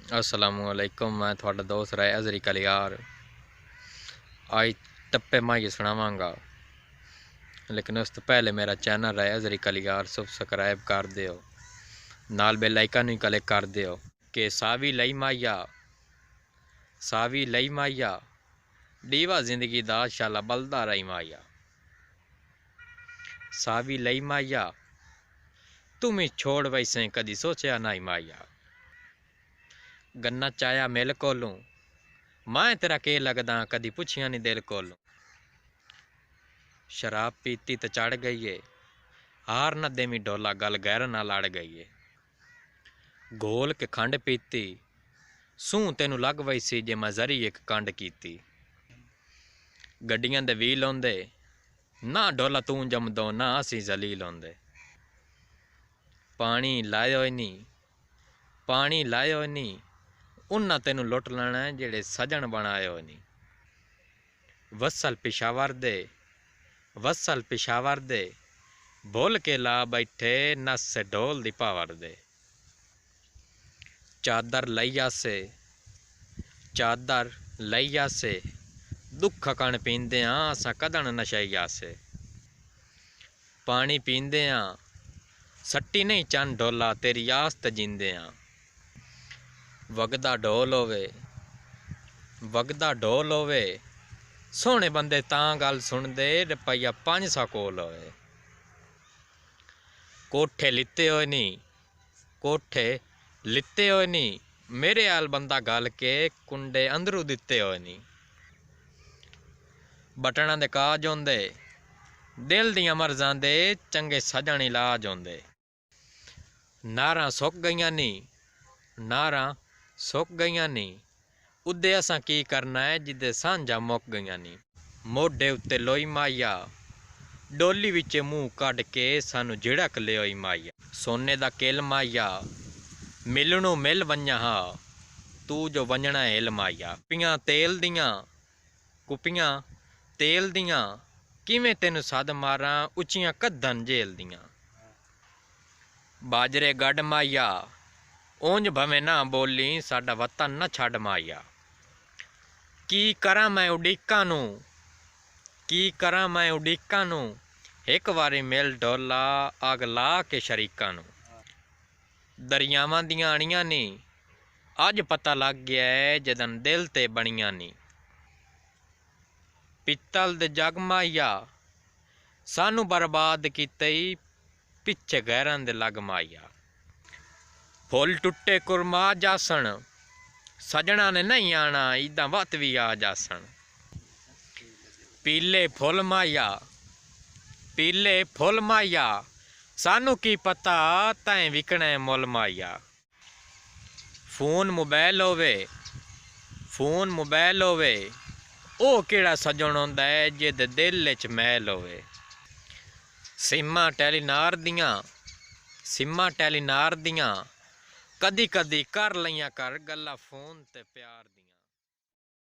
अस्सलामुअलैकुम। मैं थोड़ा दोस्त राय अजरी कलियार आज टप्पे माइए सुनावांगा, लेकिन उस तो पहले मेरा चैनल राय अजरी कलियार सब्सक्राइब कर दियो, नाल बेल आइकन भी क्लिक कर दियो। कि सावी लई माइया डीवा जिंदगी दा शाला बलदा रही माइया। सावी लई माइया तुम्हें छोड़ वैसे कदी सोचा नहीं माइया। गन्ना चाया मिल कोलूं मैं तेरा के लगदा कदी पुछिया नहीं दिल कोलूं। शराब पीती तो चढ़ गई है हार न देमी डोला गल गैर न लड़ गई है। घोल के खंड पीती सूं तेनू लग वैसी जे मैं जरी एक कंड कीती। गड्डियां दे व्हील होंदे ना डोला तू जमदो ना असी जलील होंदे। पानी लायो नी उन्ना तेनू लुट लेना जेड़े सजन बनायो नी। वसल पिशावर दे भुल के ला बैठे नस ढोल दी पावर दे। चादर लई आसे दुख कण पींदे असां कदन नशई आसे। पानी पींदे सट्टी नहीं चन ढोला तेरी आस्त जींदे। वगदा ढोल होवे सोहने बंदे तां गल सुनदे रुपया 500 कोल होवे। कोठे लित्ते होए नी मेरे आल बंदा गल के कुंडे अंदरू दिते होए नी। बटना दे काज होंदे दिल दियां मर्जां दे चंगे सजन इलाज होंदे। नारां सुक गईयां नी उदे असां की करना है जिदे सांझा मुक गईयां नी। मोढे उत्ते लोई माइया डोली विच मूँह कढ के सानू झिड़क लियोई माइया। सोने दा किल माइया मिलणू मिल वंजा हा तू जो वंजना हिल माइया। कुपियां तेल दियां किवें तेनू सद मारां उचियां कद्दन जेल दियां। बाजरे गढ़ माइया ऊंज भवें ना बोली साडा वतन न छड़ माइया। की करां मैं उड़ीकां नू एक वारी मिल डोला अग ला के शरीकां नू। दरियावां दियां अणियां नी अज पता लग गया है जदन दिल ते बणियां नी। पित्तल दे जग माइया सानू बर्बाद कीते पिछे गैरां दे लग माइया। फुल टुटे कुरमा जासन सजना ने नहीं आना इदा वत भी आ जासन। पीले फुल माइया सानू की पता तैं विकणे मुल माइया। फोन मोबाइल होवे ओ केड़ा सजन होंदा है जिद दिल च मैल होवे। सिम्मा टेलीनार दियां कदी कदी कर लईयां कर गल्लां फोन ते प्यार दियां।